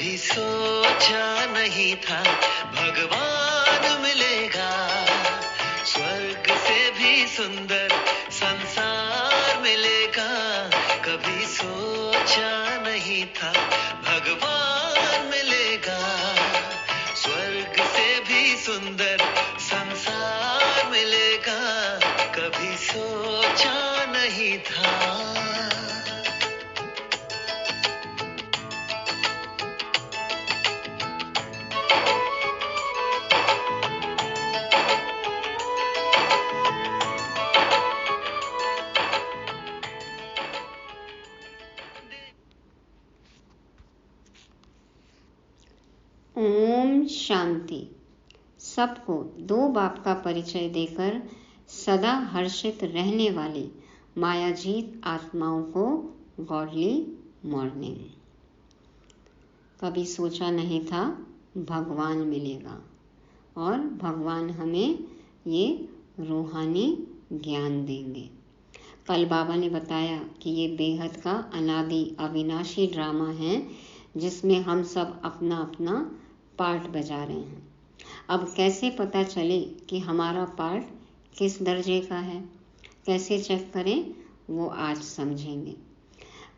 कभी सोचा नहीं था भगवान मिलेगा, स्वर्ग से भी सुंदर संसार मिलेगा। कभी सोचा नहीं था भगवान मिलेगा, स्वर्ग से भी सुंदर संसार मिलेगा। कभी सोचा नहीं था। ओम शांति। सबको दो बाप का परिचय देकर सदा हर्षित रहने वाली मायाजीत आत्माओं को गॉडली मॉर्निंग। कभी सोचा नहीं था भगवान मिलेगा और भगवान हमें ये रूहानी ज्ञान देंगे। कल बाबा ने बताया कि ये बेहद का अनादि अविनाशी ड्रामा है जिसमें हम सब अपना अपना पार्ट बजा रहे हैं। अब कैसे पता चले कि हमारा पार्ट किस दर्जे का है, कैसे चेक करें, वो आज समझेंगे।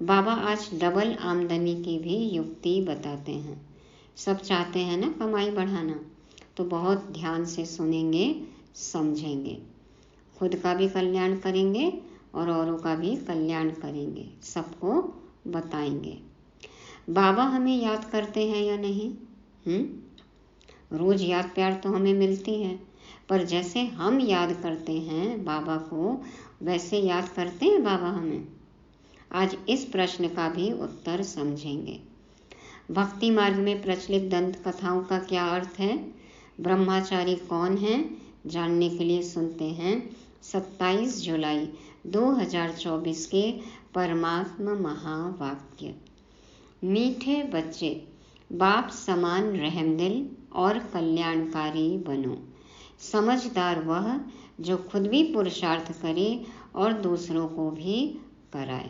बाबा आज डबल आमदनी की भी युक्ति बताते हैं। सब चाहते हैं ना कमाई बढ़ाना, तो बहुत ध्यान से सुनेंगे, समझेंगे, खुद का भी कल्याण करेंगे और औरों का भी कल्याण करेंगे, सबको बताएंगे। बाबा हमें याद करते हैं या नहीं? रोज याद प्यार तो हमें मिलती है, पर जैसे हम याद करते हैं बाबा को, वैसे याद करते हैं बाबा हमें? आज इस प्रश्न का भी उत्तर समझेंगे। भक्ति मार्ग में प्रचलित दंत कथाओं का क्या अर्थ है, ब्रह्मचारी कौन है, जानने के लिए सुनते हैं 27 जुलाई 2024 के परमात्मा महावाक्य। मीठे बच्चे, बाप समान रहमदिल और कल्याणकारी बनो। समझदार वह जो खुद भी पुरुषार्थ करे और दूसरों को भी कराए।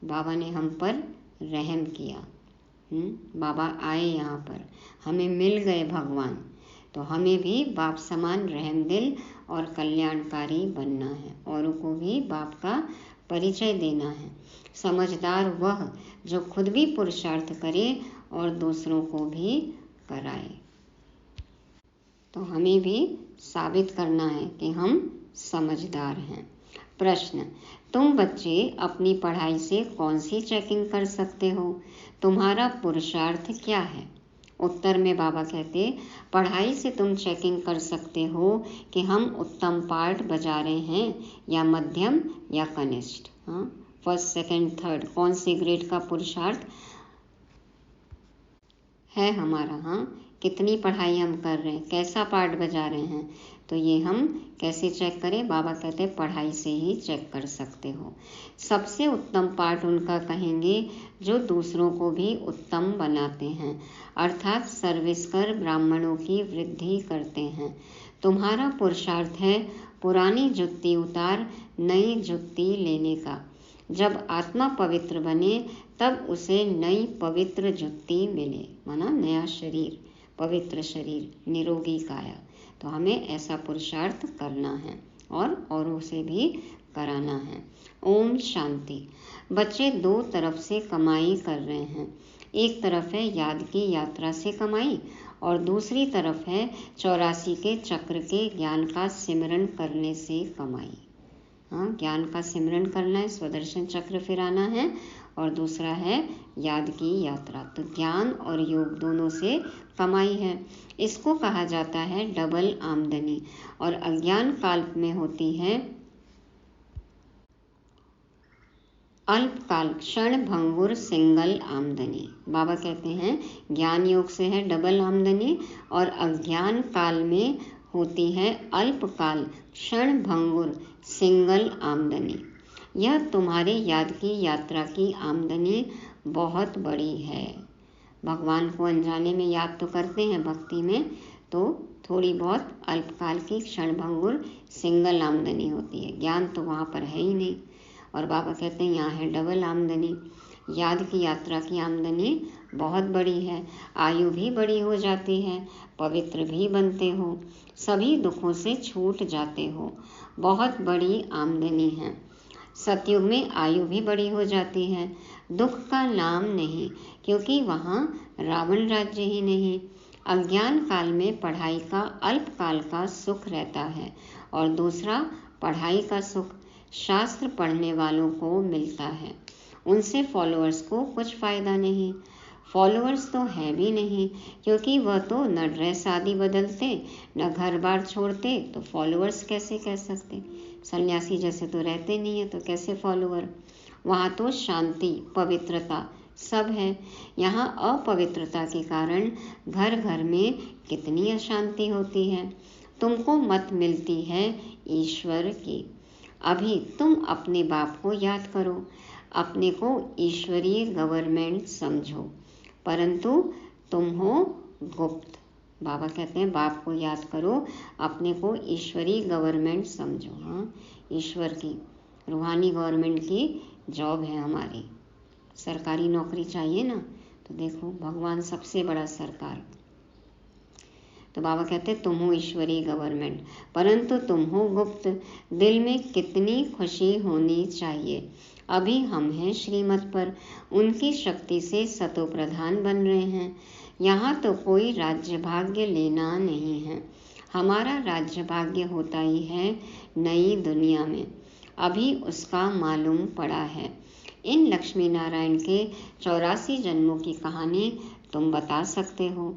बाबा ने हम पर रहम किया। बाबा आए यहाँ पर, हमें मिल गए भगवान, तो हमें भी बाप समान रहमदिल और कल्याणकारी बनना है, औरों को भी बाप का परिचय देना है। समझदार वह जो खुद भी पुरुषार्थ करे और दूसरों को भी कराए। तो हमें भी साबित करना है कि हम समझदार हैं। प्रश्न, तुम बच्चे अपनी पढ़ाई से कौन सी चेकिंग कर सकते हो? तुम्हारा पुरुषार्थ क्या है? उत्तर में बाबा कहते, पढ़ाई से तुम चेकिंग कर सकते हो कि हम उत्तम पार्ट बजा रहे हैं या मध्यम या कनिष्ठ। फर्स्ट, सेकंड, थर्ड, कौन से ग्रेड का पुरुषार्थ है हमारा। कितनी पढ़ाई हम कर रहे हैं, कैसा पार्ट बजा रहे हैं, तो ये हम कैसे चेक करें? बाबा कहते हैं पढ़ाई से ही चेक कर सकते हो। सबसे उत्तम पार्ट उनका कहेंगे जो दूसरों को भी उत्तम बनाते हैं, अर्थात सर्विस कर ब्राह्मणों की वृद्धि करते हैं। तुम्हारा पुरुषार्थ है पुरानी जुत्ती उतार नई जुत्ती लेने का। जब आत्मा पवित्र बने तब उसे नई पवित्र जुत्ती मिले, माना नया शरीर, पवित्र शरीर, निरोगी काया। तो हमें ऐसा पुरुषार्थ करना है और औरों से भी कराना है। ओम शांति। बच्चे दो तरफ से कमाई कर रहे हैं। एक तरफ है याद की यात्रा से कमाई और दूसरी तरफ है 84 के चक्र के ज्ञान का सिमरन करने से कमाई। ज्ञान का सिमरन करना है, स्वदर्शन चक्र फिराना है, और दूसरा है याद की यात्रा। तो ज्ञान और योग दोनों से कमाई है। इसको कहा जाता है डबल आमदनी, और अज्ञान काल में होती है अल्पकाल क्षण भंगुर सिंगल आमदनी। बाबा कहते हैं ज्ञान योग से है डबल आमदनी और अज्ञान काल में होती है अल्पकाल क्षण भंगुर सिंगल आमदनी। यह तुम्हारे याद की यात्रा की आमदनी बहुत बड़ी है। भगवान को अनजाने में याद तो करते हैं भक्ति में, तो थोड़ी बहुत अल्पकाल की क्षण भंगुर सिंगल आमदनी होती है। ज्ञान तो वहाँ पर है ही नहीं, और बाबा कहते हैं यहाँ है डबल आमदनी। याद की यात्रा की आमदनी बहुत बड़ी है, आयु भी बड़ी हो जाती है, पवित्र भी बनते हो, सभी दुखों से छूट जाते हो, बहुत बड़ी आमदनी है। सतयुग में आयु भी बड़ी हो जाती है, दुख का नाम नहीं, क्योंकि वहाँ रावण राज्य ही नहीं। अज्ञान काल में पढ़ाई का अल्प काल का सुख रहता है, और दूसरा पढ़ाई का सुख शास्त्र पढ़ने वालों को मिलता है। उनसे फॉलोअर्स को कुछ फायदा नहीं। फॉलोअर्स तो है भी नहीं, क्योंकि वह तो न ड्रेस आदि बदलते, न घर बार छोड़ते, तो फॉलोअर्स कैसे कह सकते। सन्यासी जैसे तो रहते नहीं है, तो कैसे फॉलोअर। वहाँ तो शांति, पवित्रता सब है। यहाँ अपवित्रता के कारण घर घर में कितनी अशांति होती है। तुमको मत मिलती है ईश्वर की। अभी तुम अपने बाप को याद करो, अपने को ईश्वरीय गवर्नमेंट समझो, परंतु तुम हो गुप्त। बाबा कहते हैं बाप को याद करो, अपने को ईश्वरीय गवर्नमेंट समझो। हाँ, ईश्वर की रूहानी गवर्नमेंट की जॉब है हमारी। सरकारी नौकरी चाहिए ना, तो देखो भगवान सबसे बड़ा सरकार। तो बाबा कहते तुम हो ईश्वरीय गवर्नमेंट, परंतु तुम हो गुप्त। दिल में कितनी खुशी होनी चाहिए। अभी हम हैं श्रीमत पर, उनकी शक्ति से सतो प्रधान बन रहे हैं। यहाँ तो कोई राज्य भाग्य लेना नहीं है। हमारा राज्य भाग्य होता ही है नई दुनिया में, अभी उसका मालूम पड़ा है। इन लक्ष्मी नारायण के 84 जन्मों की कहानी तुम बता सकते हो।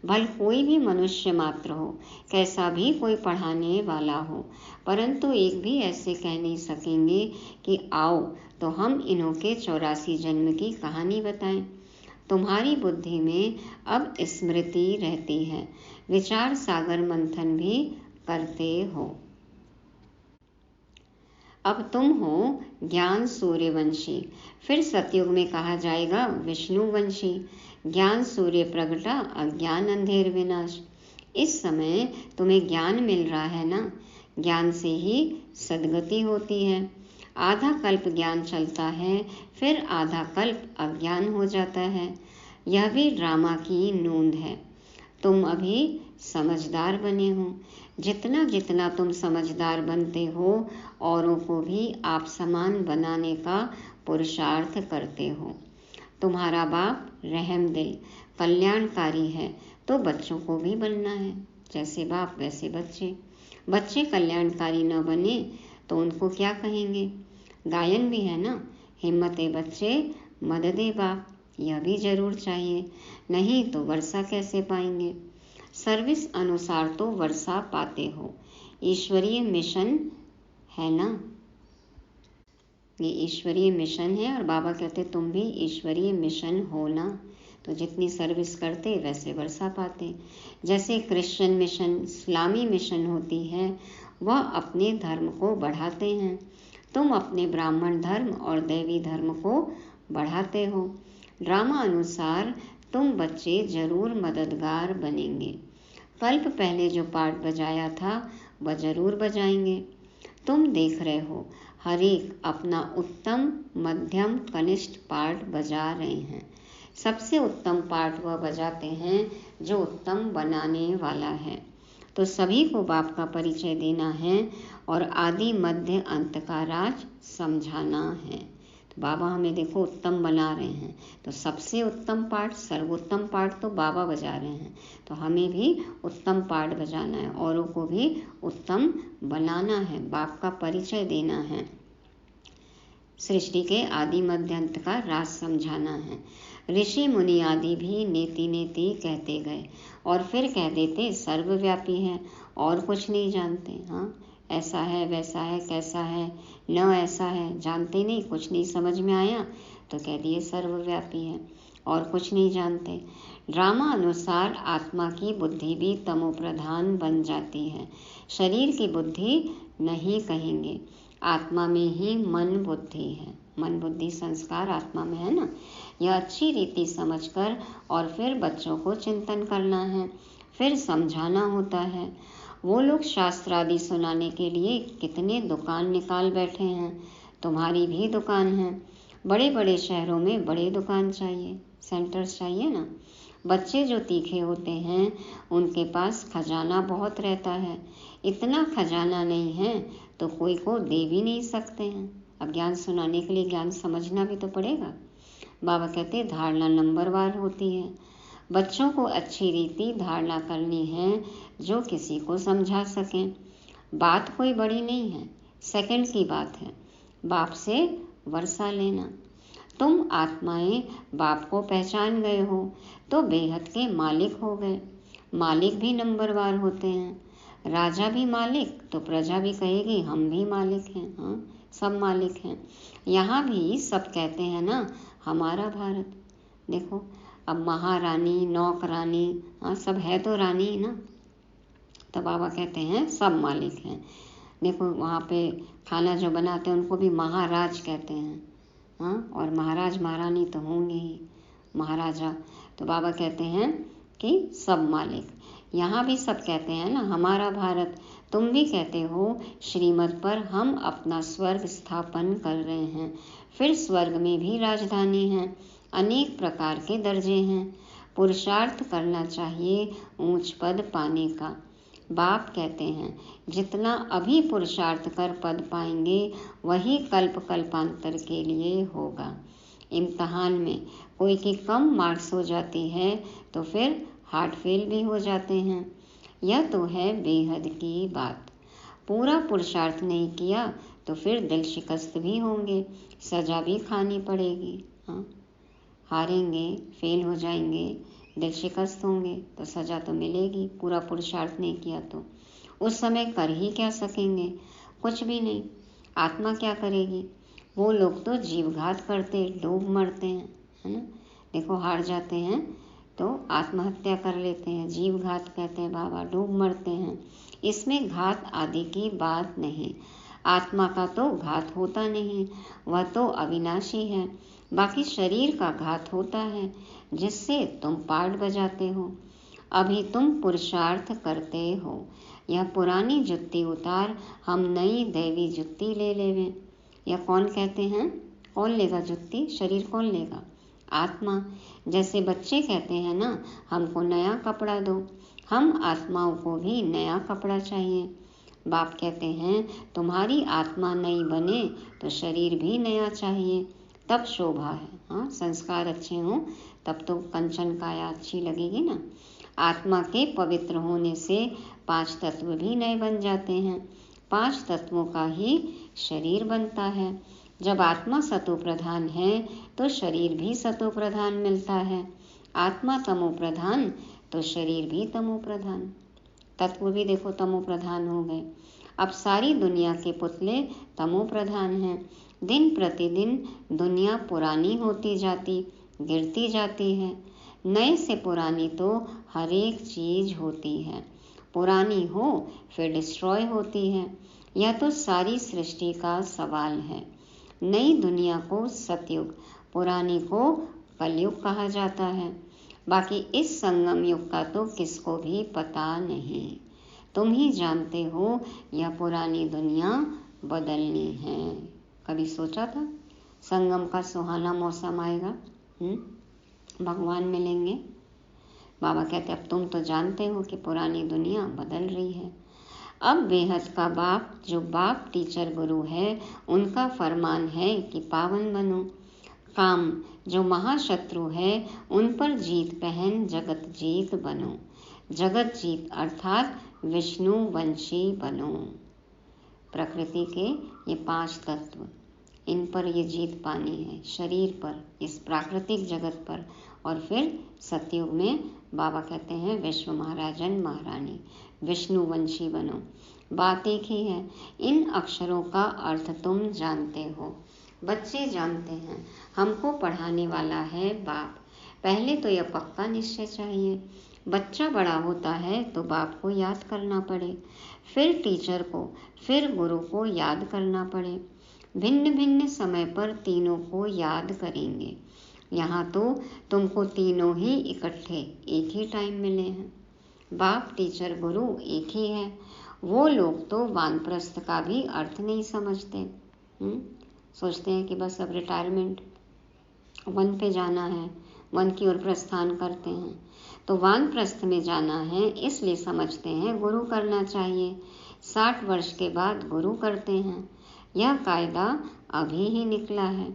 भल कोई भी मनुष्य मात्र हो, कैसा भी कोई पढ़ाने वाला हो, परंतु एक भी ऐसे कह नहीं सकेंगे कि आओ तो हम इन्हों के 84 जन्म की कहानी बताएं। तुम्हारी बुद्धि में अब स्मृति रहती है, विचार सागर मंथन भी करते हो। अब तुम हो ज्ञान सूर्यवंशी, फिर सतयुग में कहा जाएगा विष्णुवंशी। ज्ञान सूर्य प्रगटा, अज्ञान अंधेर विनाश। इस समय तुम्हें ज्ञान मिल रहा है ना, ज्ञान से ही सद्गति होती है। आधा कल्प ज्ञान चलता है, फिर आधा कल्प अज्ञान हो जाता है। यह भी ड्रामा की नूंद है। तुम अभी समझदार बने हो। जितना जितना तुम समझदार बनते हो, औरों को भी आप समान बनाने का पुरुषार्थ करते हो। तुम्हारा बाप रहम दिल कल्याणकारी है, तो बच्चों को भी बनना है। जैसे बाप वैसे बच्चे। बच्चे कल्याणकारी न बने तो उनको क्या कहेंगे। गायन भी है ना, हिम्मते बच्चे मददे बाप। यह भी जरूर चाहिए, नहीं तो वर्षा कैसे पाएंगे। सर्विस अनुसार तो वर्षा पाते हो। ईश्वरीय मिशन है ना, ये ईश्वरीय मिशन है। और बाबा कहते तुम भी ईश्वरीय मिशन हो ना, तो जितनी सर्विस करते वैसे वर्षा पाते। जैसे क्रिश्चियन मिशन, इस्लामी मिशन होती है, वह अपने धर्म को बढ़ाते हैं। तुम अपने ब्राह्मण धर्म और दैवी धर्म को बढ़ाते हो। ड्रामा अनुसार तुम बच्चे जरूर मददगार बनेंगे। कल्प पहले जो पार्ट बजाया था वह जरूर बजाएंगे। तुम देख रहे हो हर एक अपना उत्तम, मध्यम, कनिष्ठ पार्ट बजा रहे हैं। सबसे उत्तम पार्ट वह बजाते हैं जो उत्तम बनाने वाला है। तो सभी को बाप का परिचय देना है और आदि मध्य अंत का राज समझाना है। तो बाबा हमें देखो उत्तम बना रहे हैं, तो सबसे उत्तम पार्ट, सर्वोत्तम पार्ट तो बाबा बजा रहे हैं, तो हमें भी उत्तम पार्ट बजाना है, औरों को भी उत्तम बनाना है, बाप का परिचय देना है, सृष्टि के आदि मध्य अंत का राज समझाना है। ऋषि मुनि आदि भी नेति नेति कहते गए और फिर कह देते सर्वव्यापी है और कुछ नहीं जानते। हाँ, ऐसा है, वैसा है, कैसा है, न ऐसा है, जानते नहीं, कुछ नहीं समझ में आया तो कह दिए सर्वव्यापी है और कुछ नहीं जानते। ड्रामा अनुसार आत्मा की बुद्धि भी तमोप्रधान बन जाती है। शरीर की बुद्धि नहीं कहेंगे, आत्मा में ही मन बुद्धि है। मन बुद्धि संस्कार आत्मा में है ना। यह अच्छी रीति समझकर और फिर बच्चों को चिंतन करना है, फिर समझाना होता है। वो लोग शास्त्र आदि सुनाने के लिए कितने दुकान निकाल बैठे हैं। तुम्हारी भी दुकान है, बड़े बड़े शहरों में बड़े दुकान चाहिए, सेंटर्स चाहिए ना। बच्चे जो तीखे होते हैं उनके पास खजाना बहुत रहता है, इतना खजाना नहीं है तो कोई को दे भी नहीं सकते हैं। अब ज्ञान सुनाने के लिए ज्ञान समझना भी तो पड़ेगा। बाबा कहते धारणा नंबरवार होती है। बच्चों को अच्छी रीति धारणा करनी है जो किसी को समझा सकें। बात कोई बड़ी नहीं है, सेकंड की बात है। बाप से वर्षा लेना। तुम आत्माएं बाप को पहचान गए हो तो बेहद के मालिक हो गए। मालिक भी नंबरवार होते हैं। राजा भी मालिक तो प्रजा भी कहेगी हम भी मालिक हैं। हाँ, सब मालिक हैं। यहाँ भी सब कहते हैं ना हमारा भारत। देखो अब महारानी, नौकरानी, हाँ सब है तो रानी ना। तो बाबा कहते हैं सब मालिक हैं। देखो वहाँ पे खाना जो बनाते हैं उनको भी महाराज कहते हैं। हाँ, और महाराज महारानी तो होंगे ही, महाराजा। तो बाबा कहते हैं कि सब मालिक। यहाँ भी सब कहते हैं ना हमारा भारत। तुम भी कहते हो श्रीमत पर हम अपना स्वर्ग स्थापन कर रहे हैं। फिर स्वर्ग में भी राजधानी है, अनेक प्रकार के दर्जे हैं। पुरुषार्थ करना चाहिए ऊंच पद पाने का। बाप कहते हैं जितना अभी पुरुषार्थ कर पद पाएंगे वही कल्प कल्पांतर के लिए होगा। इम्तहान में कोई की कम मार्क्स हो जाती है तो फिर हार्ट फेल भी हो जाते हैं। यह तो है बेहद की बात। पूरा पुरुषार्थ नहीं किया तो फिर दिल शिकस्त भी होंगे, सजा भी खानी पड़ेगी। हाँ, हारेंगे, फेल हो जाएंगे, दिल शिकस्त होंगे तो सजा तो मिलेगी। पूरा पुरुषार्थ नहीं किया तो उस समय कर ही क्या सकेंगे, कुछ भी नहीं। आत्मा क्या करेगी? वो लोग तो जीवघात करते, डूब मरते हैं, है ना। देखो हार जाते हैं तो आत्महत्या कर लेते हैं, जीवघात कहते हैं बाबा, डूब मरते हैं। इसमें घात आदि की बात नहीं। आत्मा का तो घात होता नहीं, वह तो अविनाशी है। बाकी शरीर का घात होता है जिससे तुम पार्ट बजाते हो। अभी तुम पुरुषार्थ करते हो। यह पुरानी जुत्ती उतार, हम नई दैवी जुत्ती ले लेवें। यह कौन कहते हैं? कौन लेगा जुत्ती? शरीर कौन लेगा? आत्मा। जैसे बच्चे कहते हैं ना हमको नया कपड़ा दो, हम आत्माओं को भी नया कपड़ा चाहिए। बाप कहते हैं तुम्हारी आत्मा नई बने तो शरीर भी नया चाहिए, तब शोभा है। हाँ, संस्कार अच्छे हों तब तो कंचन काया अच्छी लगेगी ना। आत्मा के पवित्र होने से 5 तत्व भी नए बन जाते हैं। 5 तत्वों का ही शरीर बनता है। जब आत्मा सतो प्रधान है तो शरीर भी सतो प्रधान मिलता है। आत्मा तमो प्रधान तो शरीर भी तमो प्रधान। तत्व भी देखो तमो प्रधान हो गए। अब सारी दुनिया के पुतले तमो प्रधान हैं। दिन प्रतिदिन दुनिया पुरानी होती जाती, गिरती जाती है। नए से पुरानी तो हर एक चीज होती है। पुरानी हो फिर डिस्ट्रॉय होती है। यह तो सारी सृष्टि का सवाल है। नई दुनिया को सतयुग, पुरानी को कलयुग कहा जाता है। बाकी इस संगम युग का तो किसको भी पता नहीं। तुम ही जानते हो यह पुरानी दुनिया बदलनी है। कभी सोचा था संगम का सुहाना मौसम आएगा? भगवान मिलेंगे। बाबा कहते अब तुम तो जानते हो कि पुरानी दुनिया बदल रही है। अब बेहद का बाप, जो बाप टीचर गुरु है, उनका फरमान है कि पावन बनो। काम जो महाशत्रु है उन पर जीत पहन जगत जीत बनो। जगत जीत अर्थात विष्णु वंशी बनो। प्रकृति के ये 5 तत्व, इन पर ये जीत पानी है, शरीर पर, इस प्राकृतिक जगत पर। और फिर सतयुग में बाबा कहते हैं विश्व महाराजन महारानी, विष्णु वंशी बनो। बात एक ही है। इन अक्षरों का अर्थ तुम जानते हो, बच्चे जानते हैं। हमको पढ़ाने वाला है बाप। पहले तो यह पक्का निश्चय चाहिए। बच्चा बड़ा होता है तो बाप को याद करना पड़े, फिर टीचर को, फिर गुरु को याद करना पड़े। भिन्न भिन्न समय पर तीनों को याद करेंगे। यहाँ तो तुमको तीनों ही इकट्ठे एक ही टाइम मिले हैं। बाप टीचर गुरु एक ही है। वो लोग तो वानप्रस्थ का भी अर्थ नहीं समझते। सोचते हैं कि बस अब रिटायरमेंट, वन पे जाना है, वन की ओर प्रस्थान करते हैं। तो वानप्रस्थ में जाना है, इसलिए समझते हैं गुरु करना चाहिए। 60 वर्ष के बाद गुरु करते हैं। यह कायदा अभी ही निकला है।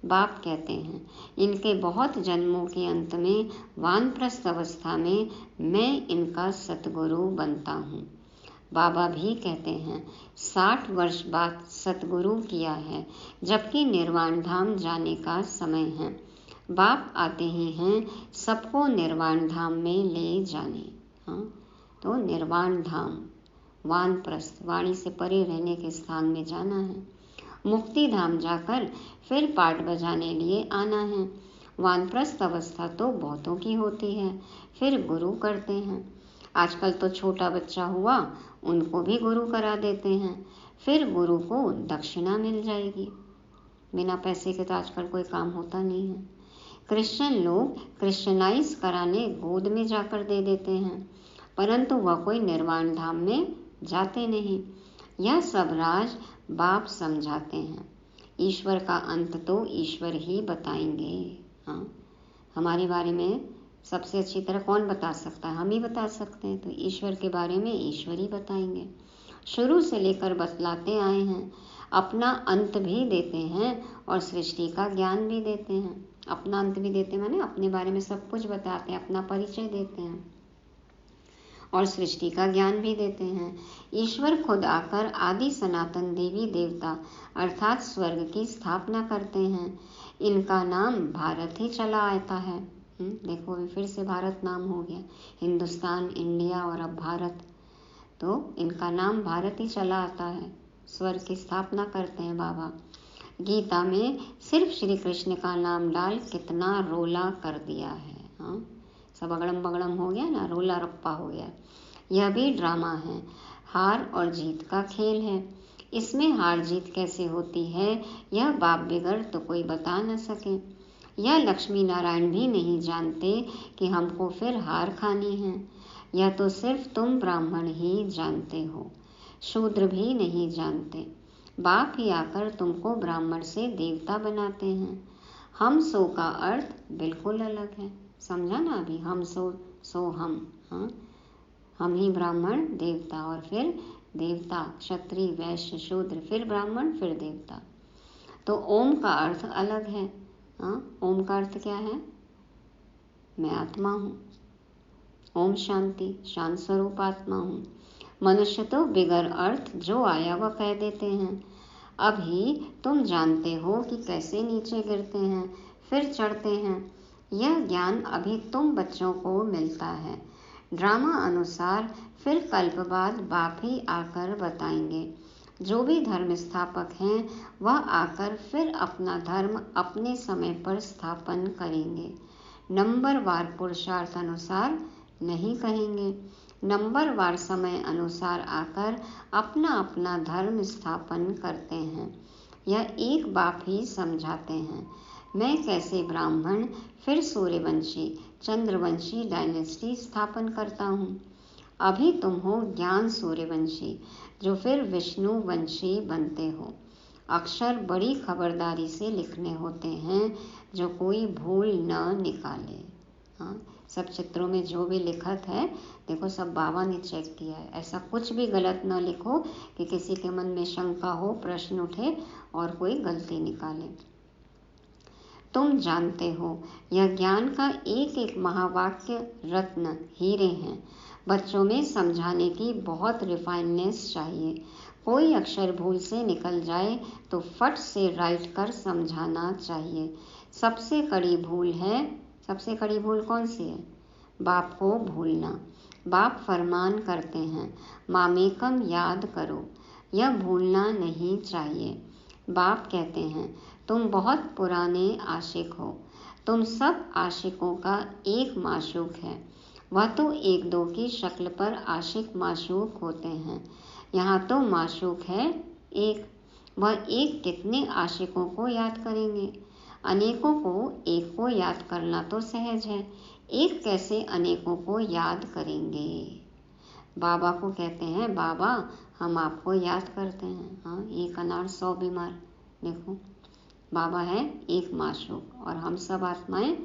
बाप कहते हैं, इनके बहुत जन्मों के अंत में वानप्रस्थ अवस्था में मैं इनका सतगुरु बनता हूँ। बाबा भी कहते हैं 60 वर्ष बाद सतगुरु किया है, जबकि निर्वाण धाम जाने का समय है। बाप आते ही हैं सबको निर्वाण धाम में ले जाने। हाँ, तो निर्वाण धाम, वानप्रस्थ, वाणी से परे रहने के स्थान में जाना है। मुक्ति धाम जाकर फिर पाठ बजाने लिए आना है। वानप्रस्थ अवस्था तो बहुतों की होती है, फिर गुरु करते हैं। आजकल तो छोटा बच्चा हुआ, उनको भी गुरु करा देते हैं, फिर गुरु को दक्षिणा मिल जाएगी। बिना पैसे के तो आजकल कोई काम होता नहीं है। क्रिश्चियन लोग क्रिश्चियनाइज कराने गोद में जाकर दे देते हैं, परंतु वह कोई निर्वाण धाम में जाते नहीं। यह सब राज बाप समझाते हैं। ईश्वर का अंत तो ईश्वर ही बताएंगे। हाँ, हमारे बारे में सबसे अच्छी तरह कौन बता सकता है? हम ही बता सकते हैं। तो ईश्वर के बारे में ईश्वर ही बताएंगे। शुरू से लेकर बतलाते आए हैं, अपना अंत भी देते हैं और सृष्टि का ज्ञान भी देते हैं। अपना अंत भी देते हैं माने अपने बारे में सब कुछ बताते हैं, अपना परिचय देते हैं और सृष्टि का ज्ञान भी देते हैं। ईश्वर खुद आकर आदि सनातन देवी देवता अर्थात स्वर्ग की स्थापना करते हैं। इनका नाम भारत ही चला आता है। देखो अभी फिर से भारत नाम हो गया, हिंदुस्तान, इंडिया और अब भारत। तो इनका नाम भारत ही चला आता है। स्वर्ग की स्थापना करते हैं बाबा। गीता में सिर्फ श्री कृष्ण का नाम डाल कितना रोला कर दिया है। हाँ, सब अगड़म बगड़म हो गया ना, रोला रप्पा हो गया। यह भी ड्रामा है, हार और जीत का खेल है। इसमें हार जीत कैसे होती है, यह बाप बिगड़ तो कोई बता न सके। यह लक्ष्मी नारायण भी नहीं जानते कि हमको फिर हार खानी है। यह तो सिर्फ तुम ब्राह्मण ही जानते हो, शूद्र भी नहीं जानते। बाप ही आकर तुमको ब्राह्मण से देवता बनाते हैं। हम सो का अर्थ बिल्कुल अलग है। समझा ना अभी? हम सो हम। हाँ, हम ही ब्राह्मण देवता और फिर देवता क्षत्रिय वैश्य शूद्र, फिर ब्राह्मण, फिर देवता। तो ओम का अर्थ अलग है। हाँ, ओम का अर्थ क्या है? मैं आत्मा हूँ। ओम शांति, शांत स्वरूप आत्मा हूँ। मनुष्य तो बिगर अर्थ जो आया वह कह देते हैं। अभी तुम जानते हो कि कैसे नीचे गिरते हैं फिर चढ़ते हैं। यह ज्ञान अभी तुम बच्चों को मिलता है। ड्रामा अनुसार फिर कल्प बाद बाप ही आकर बताएंगे। जो भी धर्म स्थापक हैं वह आकर फिर अपना धर्म अपने समय पर स्थापन करेंगे। नंबरवार पुरुषार्थ अनुसार नहीं कहेंगे। नंबरवार समय अनुसार आकर अपना अपना धर्म स्थापन करते हैं। यह एक बाप ही समझाते हैं। मैं कैसे ब्राह्मण फिर सूर्यवंशी चंद्रवंशी डायनेस्टी स्थापन करता हूँ। अभी तुम हो ज्ञान सूर्यवंशी, जो फिर विष्णुवंशी बनते हो। अक्षर बड़ी खबरदारी से लिखने होते हैं, जो कोई भूल न निकाले। हाँ, सब चित्रों में जो भी लिखत है देखो सब बाबा ने चेक किया है। ऐसा कुछ भी गलत न लिखो कि किसी के मन में शंका हो, प्रश्न उठे और कोई गलती निकाले। तुम जानते हो यह ज्ञान का एक एक महावाक्य रत्न हीरे हैं। बच्चों में समझाने की बहुत रिफाइननेस चाहिए। कोई अक्षर भूल से निकल जाए तो फट से राइट कर समझाना चाहिए। सबसे कड़ी भूल कौन सी है? बाप को भूलना। बाप फरमान करते हैं, मामेकम याद करो। यह भूलना नहीं चाहिए। बाप कहते हैं, तुम बहुत पुराने आशिक हो। तुम सब आशिकों का एक माशूक है। वह तो एक दो की शक्ल पर आशिक माशूक होते हैं। यहाँ तो माशूक है एक। वह एक कितने आशिकों को याद करेंगे? अनेकों को एक को याद करना तो सहज है, एक कैसे अनेकों को याद करेंगे? बाबा को कहते हैं, बाबा हम आपको याद करते हैं। हाँ, एक अनार 100 बीमार। देखो बाबा है एक माशूक और हम सब आत्माएं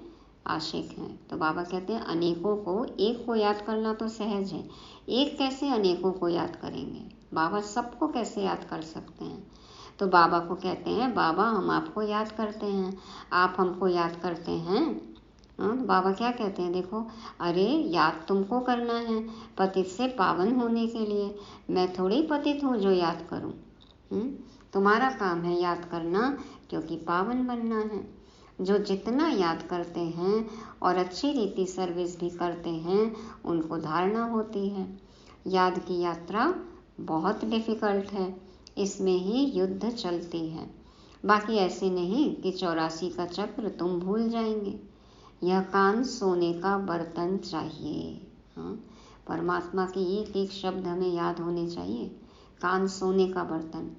आशिक हैं। तो बाबा कहते हैं अनेकों को एक को याद करना तो सहज है, एक कैसे अनेकों को याद करेंगे? बाबा सबको कैसे याद कर सकते हैं? तो बाबा को कहते हैं बाबा हम आपको याद करते हैं, आप हमको याद करते हैं। बाबा क्या कहते हैं देखो, अरे याद तुमको करना है पतित से पावन होने के लिए, मैं थोड़ी पतित हूँ जो याद करूँ। तुम्हारा काम है याद करना, क्योंकि पावन बनना है। जो जितना याद करते हैं और अच्छी रीति सर्विस भी करते हैं उनको धारणा होती है। याद की यात्रा बहुत डिफ़िकल्ट है, इसमें ही युद्ध चलती है। बाकी ऐसे नहीं कि 84 का चक्र तुम भूल जाएंगे। यह कान सोने का बर्तन चाहिए। परमात्मा के एक एक शब्द हमें याद होने चाहिए। कान सोने का बर्तन,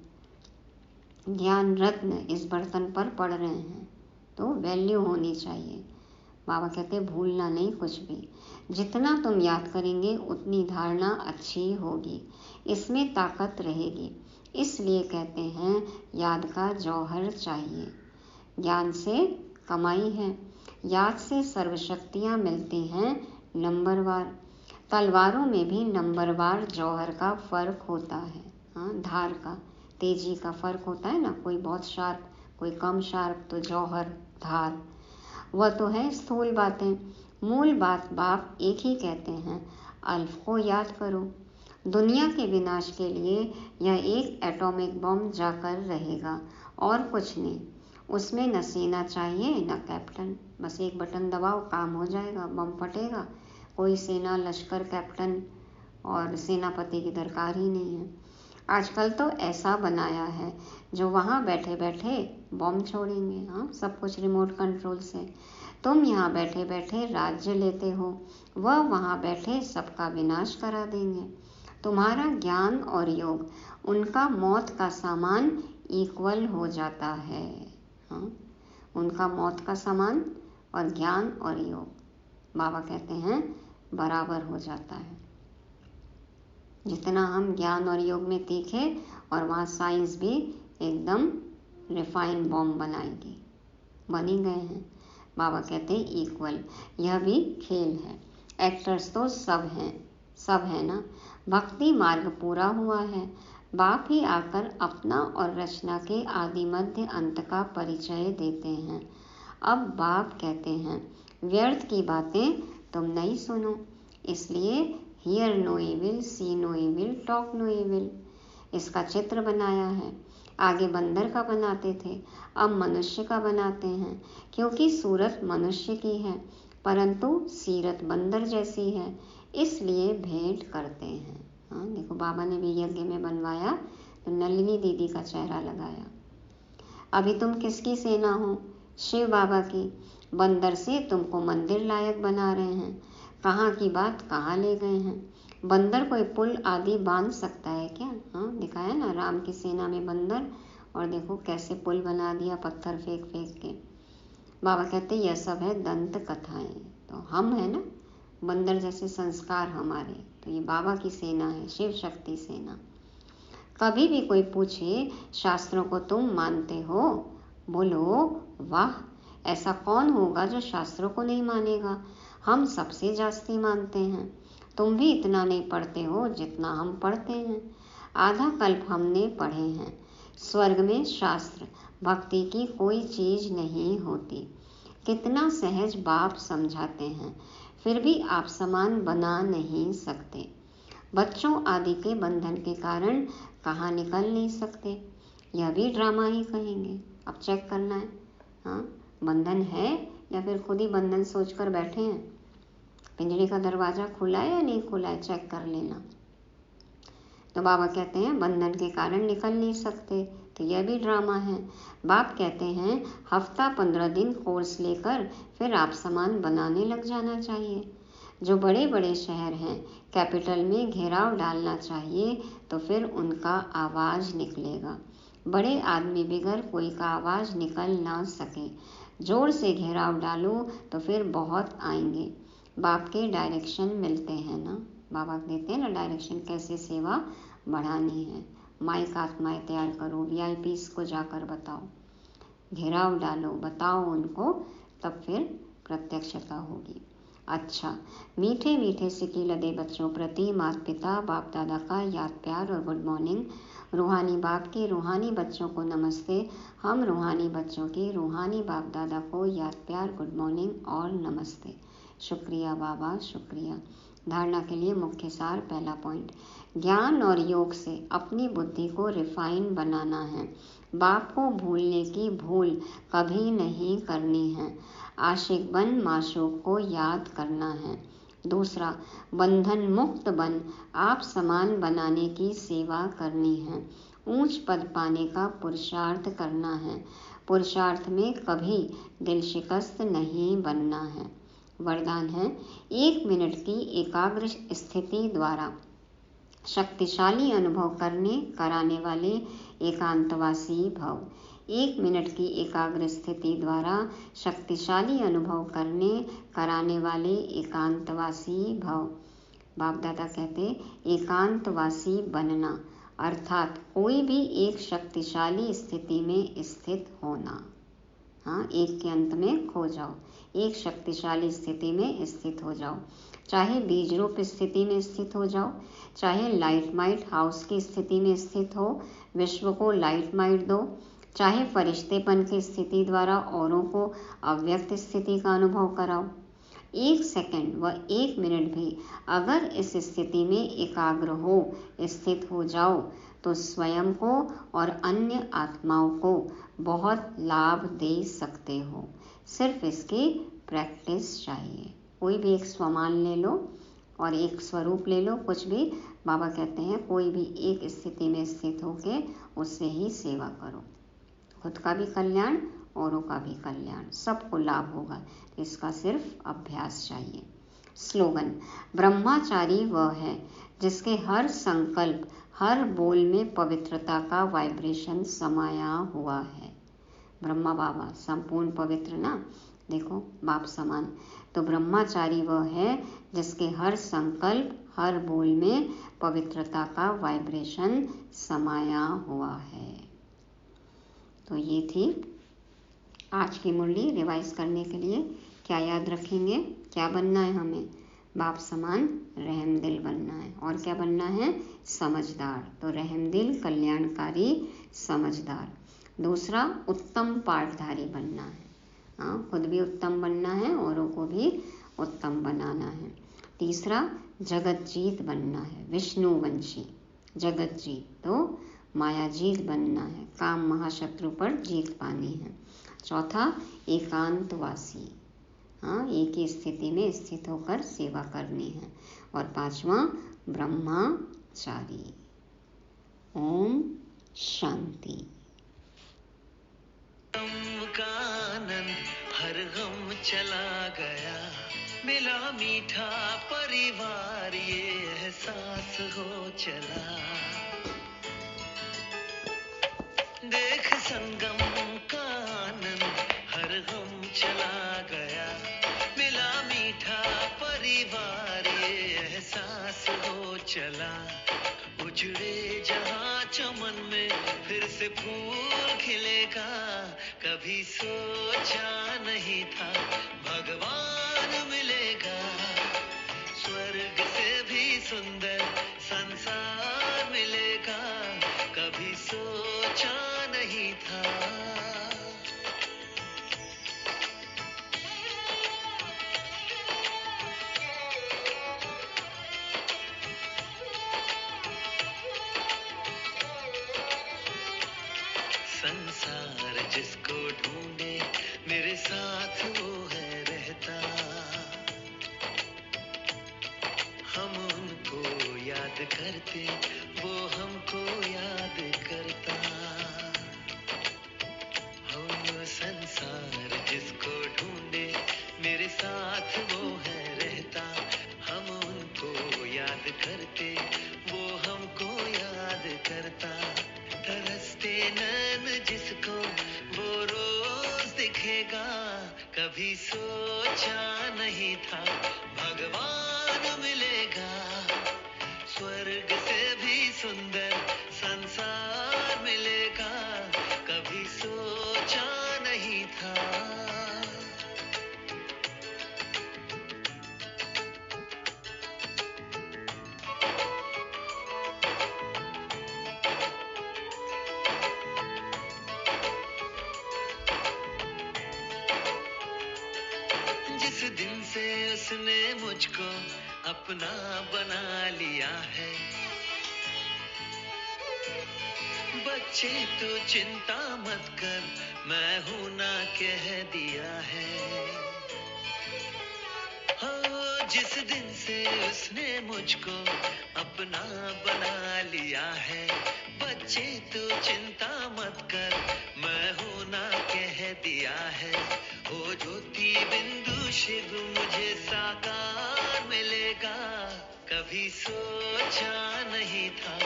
ज्ञान रत्न इस बर्तन पर पड़ रहे हैं तो वैल्यू होनी चाहिए। बाबा कहते भूलना नहीं कुछ भी, जितना तुम याद करेंगे उतनी धारणा अच्छी होगी, इसमें ताकत रहेगी। इसलिए कहते हैं याद का जौहर चाहिए। ज्ञान से कमाई है, याद से सर्वशक्तियाँ मिलती हैं नंबरवार। तलवारों में भी नंबरवार जौहर का फर्क होता है। धार का, तेजी का फर्क होता है ना, कोई बहुत शार्प कोई कम शार्प, तो जौहर धार वह तो है स्थूल बातें। मूल बात बाप एक ही कहते हैं, अल्फ को याद करो। दुनिया के विनाश के लिए यह एक एटॉमिक बम जाकर रहेगा और कुछ नहीं। उसमें न सेना चाहिए न कैप्टन, बस एक बटन दबाओ काम हो जाएगा, बम फटेगा। कोई सेना लश्कर कैप्टन और सेनापति की दरकार ही नहीं है। आजकल तो ऐसा बनाया है जो वहाँ बैठे बैठे बम छोड़ेंगे। सब कुछ रिमोट कंट्रोल से। तुम यहाँ बैठे बैठे राज्य लेते हो, वह वहाँ बैठे सबका विनाश करा देंगे। तुम्हारा ज्ञान और योग उनका मौत का सामान इक्वल हो जाता है। उनका मौत का सामान और ज्ञान और योग बाबा कहते हैं बराबर हो जाता है। जितना हम ज्ञान और योग में तीखे, और वहाँ साइंस भी एकदम रिफाइन बॉम्ब बनाएगी, बनी गए हैं। बाबा कहते हैं इक्वल, यह भी खेल है। एक्टर्स तो सब है ना। भक्ति मार्ग पूरा हुआ है, बाप ही आकर अपना और रचना के आदि मध्य अंत का परिचय देते हैं। अब बाप कहते हैं व्यर्थ की बातें तुम नहीं सुनो, इसलिए hear no evil, see no evil, talk no evil. इसका चित्र बनाया है। आगे बंदर का बनाते थे, अब मनुष्य का बनाते हैं, क्योंकि सूरत मनुष्य की है परंतु सीरत बंदर जैसी है, इसलिए भेंट करते हैं। देखो बाबा ने भी यज्ञ में बनवाया तो नलिनी दीदी का चेहरा लगाया। अभी तुम किसकी सेना हो? शिव बाबा की। बंदर से तुमको मंदिर लायक बना रहे हैं, कहाँ की बात कहाँ ले गए हैं। बंदर कोई पुल आदि बांध सकता है क्या? दिखाया ना राम की सेना में बंदर, और देखो कैसे पुल बना दिया पत्थर फेंक फेंक के। बाबा कहते यह सब है दंत कथाएं। तो हम है ना बंदर जैसे संस्कार हमारे, तो ये बाबा की सेना है, शिव शक्ति सेना। कभी भी कोई पूछे शास्त्रों को तुम मानते हो, बोलो वाह, ऐसा कौन होगा जो शास्त्रों को नहीं मानेगा। हम सबसे जास्ती मानते हैं। तुम भी इतना नहीं पढ़ते हो जितना हम पढ़ते हैं। आधा कल्प हमने पढ़े हैं। स्वर्ग में शास्त्र भक्ति की कोई चीज नहीं होती। कितना सहज बाप समझाते हैं, फिर भी आप समान बना नहीं सकते। बच्चों आदि के बंधन के कारण कहाँ निकल नहीं सकते, यह भी ड्रामा ही कहेंगे। अब चेक करना है बंधन है या फिर खुद ही बंधन सोचकर बैठे हैं। पिंजरे का दरवाजा खुला है या नहीं खुला है, चेक कर लेना। तो बाबा कहते हैं बंधन के कारण निकल नहीं सकते, तो यह भी ड्रामा है। बाप कहते हैं हफ्ता 15 दिन कोर्स लेकर फिर आप समान बनाने लग जाना चाहिए। जो बड़े बड़े शहर हैं कैपिटल में घेराव डालना चाहिए तो फिर उनका आवाज़ निकलेगा। बड़े आदमी बिगर कोई का आवाज़ निकल ना सके। जोर से घेराव डालो तो फिर बहुत आएंगे। बाप के डायरेक्शन मिलते हैं ना, बाबा देते हैं ना डायरेक्शन, कैसे सेवा बढ़ानी है। माइक आत्माएं तैयार करो, VIPs को जाकर बताओ। घेराव डालो, बताओ उनको, तब फिर प्रत्यक्षता होगी। अच्छा, मीठे मीठे सिकी लदे बच्चों प्रति माता पिता बाप दादा का याद प्यार और गुड मॉर्निंग। रूहानी बाप के रूहानी बच्चों को नमस्ते। हम रूहानी बच्चों के रूहानी बाप दादा को याद प्यार, गुड मॉर्निंग और नमस्ते। शुक्रिया बाबा, शुक्रिया। धारणा के लिए मुख्य सार। पहला पॉइंट, ज्ञान और योग से अपनी बुद्धि को रिफाइन बनाना है। बाप को भूलने की भूल कभी नहीं करनी है। आशिक बन माशूक को याद करना है। दूसरा, बंधन मुक्त बन आप समान बनाने की सेवा करनी है। ऊंच पद पाने का पुरुषार्थ करना है। पुरुषार्थ में कभी दिल शिकस्त नहीं बनना है। वरदान है, 1 मिनट की एकाग्र स्थिति द्वारा शक्तिशाली अनुभव कराने वाले एकांतवासी भव। 1 मिनट की एकाग्र स्थिति द्वारा शक्तिशाली अनुभव कराने वाले एकांतवासी भव। बाप दादा कहते एकांतवासी बनना अर्थात कोई भी एक शक्तिशाली स्थिति में स्थित होना। हाँ, एक के अंत में खो जाओ, एक शक्तिशाली स्थिति में स्थित हो जाओ। चाहे बीज रूप स्थिति में स्थित हो जाओ, चाहे लाइट माइट हाउस की स्थिति में स्थित हो, विश्व को लाइट माइट दो, चाहे फरिश्तेपन की स्थिति द्वारा औरों को अव्यक्त स्थिति का अनुभव कराओ। 1 सेकंड व 1 मिनट भी अगर इस स्थिति में एकाग्र हो स्थित हो जाओ तो स्वयं को और अन्य आत्माओं को बहुत लाभ दे सकते हो। सिर्फ इसकी प्रैक्टिस चाहिए। कोई भी एक स्वमान ले लो और एक स्वरूप ले लो, कुछ भी। बाबा कहते हैं कोई भी एक स्थिति में स्थित होके उससे ही सेवा करो। खुद का भी कल्याण, औरों का भी कल्याण, सबको लाभ होगा। इसका सिर्फ अभ्यास चाहिए। स्लोगन, ब्रह्मचारी वह है जिसके हर संकल्प हर बोल में पवित्रता का वाइब्रेशन समाया हुआ है। ब्रह्मा बाबा संपूर्ण पवित्र ना, देखो बाप समान। तो ब्रह्मचारी वह है जिसके हर संकल्प हर बोल में पवित्रता का वाइब्रेशन समाया हुआ है। तो ये थी आज की मुरली। रिवाइज करने के लिए क्या याद रखेंगे, क्या बनना है हमें? बाप समान रहमदिल बनना है। और क्या बनना है? समझदार। तो रहमदिल, कल्याणकारी, समझदार। दूसरा, उत्तम पाठधारी बनना है। हाँ, खुद भी उत्तम बनना है, औरों को भी उत्तम बनाना है। तीसरा, जगत जीत बनना है, विष्णुवंशी। जगत जीत तो माया जीत बनना है, काम महाशत्रु पर जीत पानी है। चौथा, एकांतवासी। हाँ, एक ही स्थिति में स्थित होकर सेवा करनी है। और पांचवा, ब्रह्मचारी। ओम शांति। का आनंद हर गम चला गया, मिला मीठा परिवार ये एहसास हो चला। देख संगम का आनंद हर गम चला गया, मिला मीठा परिवार ये एहसास हो चला। उजड़े जहां चमन में फिर से फूल खिलेगा, कभी सोचा नहीं था भगवान मिलेगा। स्वर्ग से भी सुंदर संसार मिलेगा, कभी सोचा नहीं था। संसार जिसको ढूंढे मेरे साथ वो है रहता, हम उनको याद करते वो हमको याद करता। हो संसार जिसको ढूंढे मेरे साथ वो है रहता, हम उनको याद करते वो हमको याद करता। तरसते नैन जिसको वो रोज दिखेगा, कभी सोचा नहीं था भगवान मिलेगा। स्वर्ग से भी सुंदर संसार मिलेगा, कभी सोचा से उसने मुझको अपना बना लिया है। बच्चे तू चिंता मत कर, मैं हूं ना कह दिया है। हाँ, जिस दिन से उसने मुझको अपना बना लिया है। बच्चे तू चिंता मत कर, मैं हूं ना कह दिया है। ओ ज्योति बिंदु शिव मुझे साकार मिलेगा, कभी सोचा नहीं था